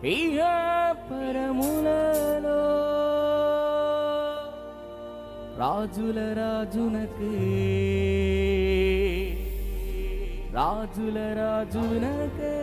ఇహ పరములలో రాజుల రాజునకే రాజుల రాజునకే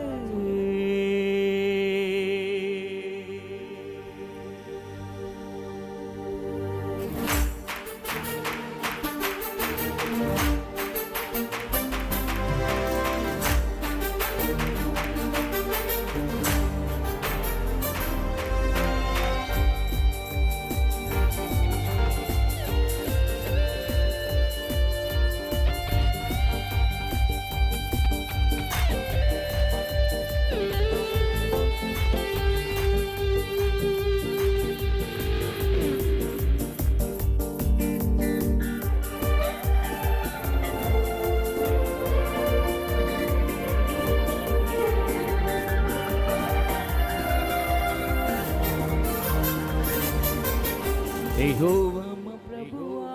యెహోవా మా ప్రభువా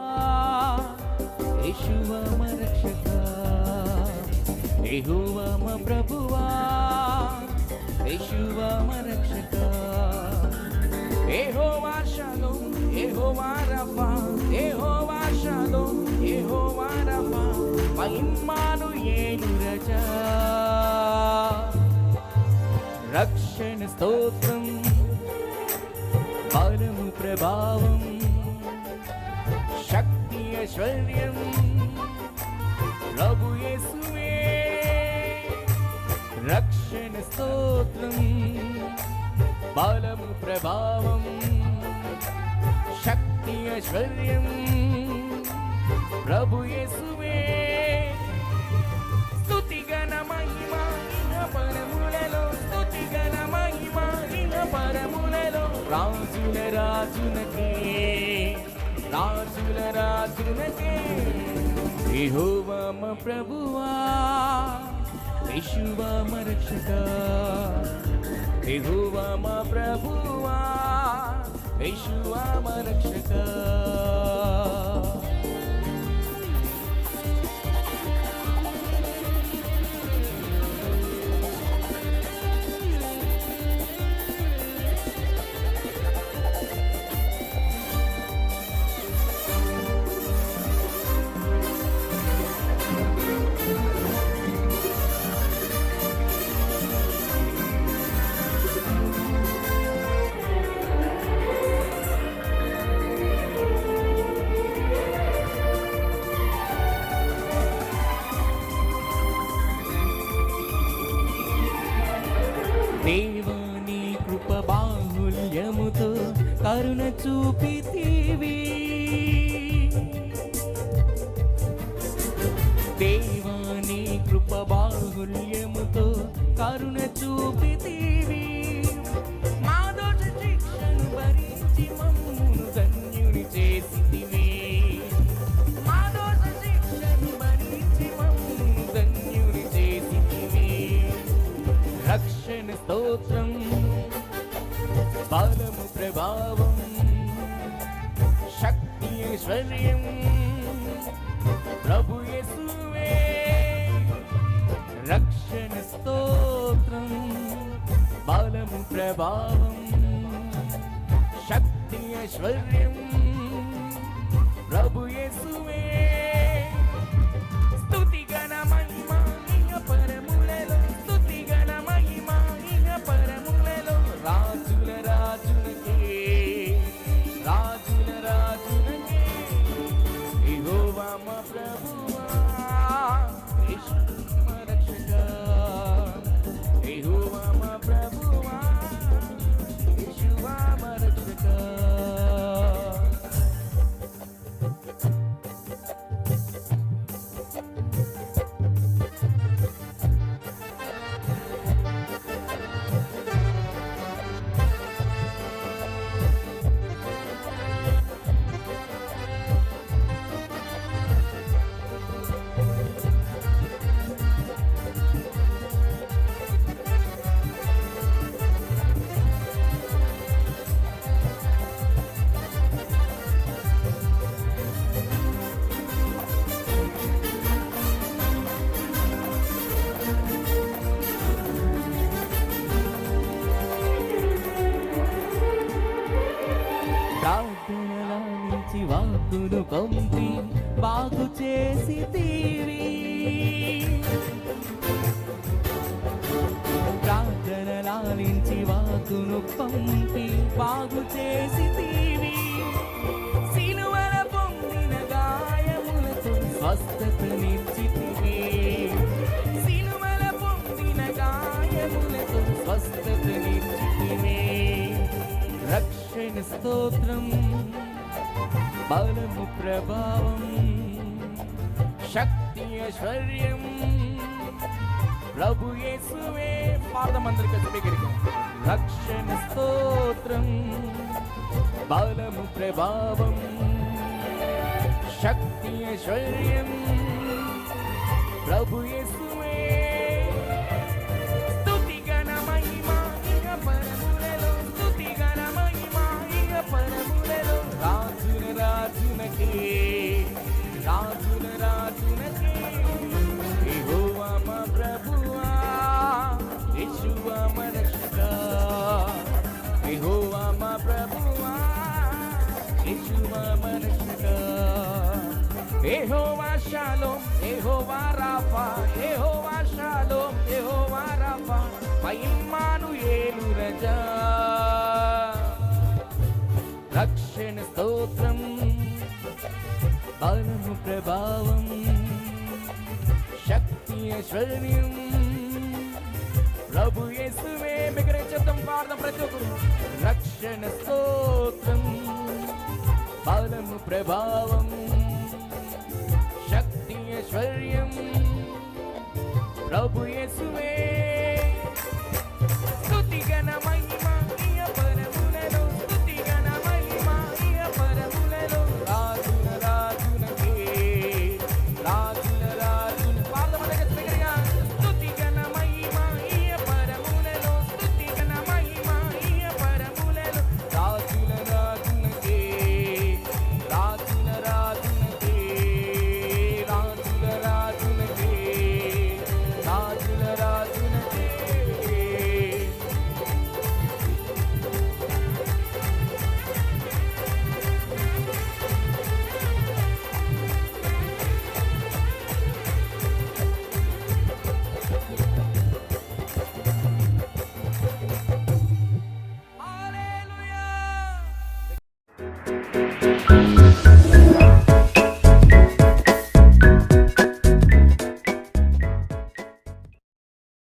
యేషువా మా రక్షకా యెహోవా మా ప్రభువా యేషువా మా రక్షకా యెహోవా షలోమ్ యెహోవా రఫా యెహోవా షలోమ్ యెహోవా రఫా మా ఇమ్మానుయేలు రజా రక్షణ స్తోత్రం బలము ప్రభావం శక్తి ఐశ్వర్యం ప్రభు యేసువే రక్షణ స్తోత్రం బలము ప్రభావం శక్తి ఐశ్వర్యం ప్రభు యేసువే స్తుతి ఘన మహిమ ఇహ పరములలో స్తుతి ఘన మహిమ ఇహ పరములలో రాజుల రాజునకే రాజుల రాజునకే యెహోవా మా ప్రభువా యేషువా మా రక్షకా యెహోవా మా ప్రభువా యేషువా మా రక్షకా దేవాని కృప బాహుల్యముతో కరుణ చూపితివి దేవాని కృప బాహుల్యముతో కరుణ చూపితివి మా దోష శిక్షను భరించి మమ్మును ధన్యుని చేసితివి మా దోష శిక్షను భరించి మమ్మును ధన్యుని చేసితివి రక్షణ స్తోత్రం బలము ప్రభావం శక్తి ఐశ్వర్యం ప్రభు యేసువే రక్షణ స్తోత్రం బలము ప్రభావం శక్తి ఐశ్వర్యం ప్రభు యేసువే స్తుతి ఘన మహిమ ఇహ పరములలో స్తుతి ఘన మహిమ ఇహ పరములలో రాజుల రాజునకే రాజుల రాజునకే యెహోవా మా ప్రభువా యేషువా మా రక్షకా యెహోవా మా ప్రభువా యేషువా మా రక్షకా లాలించి వాక్కును పంపి బాగు చేసితివి. ప్రార్థన లాలించి వాక్కును పంపి బాగు చేసితివి. సిలువల పొందిన గాయములతో స్వస్థతనిచ్చితివి. సిలువల పొందిన గాయములతో స్వస్థతనిచ్చితివి. రక్షణ స్తోత్రం, బలము ప్రభావం, శక్తి ఐశ్వర్యం ప్రభు యేసువే. పాదమందరి కలిసి రక్షణ స్తోత్రం, బలము ప్రభావం, శక్తి ఐశ్వర్యం ప్రభు యేసువే. స్తుతి గణ మహిమ ఇహ పరములలో, స్తుతి గణ మహిమ ఇహ పరములలో. రాజుల రాజునకే, రాజుల రాజునకే, యెహోవా మా ప్రభువా, యేషువా మా రక్షకా. యెహోవా మా ప్రభువా, యేషువా మా రక్షకా. యెహోవా షాలోమ్, యెహోవా రాఫా, యెహోవా షాలోమ్, యెహోవా రాఫా, ఇమ్మానుయేలు రజా. రక్షణ స్తోత్రం, బలము ప్రభావం, శక్తి ఐశ్వర్యం ప్రభు యేసువే. బిగ్గరగా చెప్తాం, పాడదాం ప్రతి ఒక్కరు. రక్షణ స్తోత్రం, బలము ప్రభావం, శక్తి ఐశ్వర్యం ప్రభు యేసువే. స్తుతి ఘన మహిమ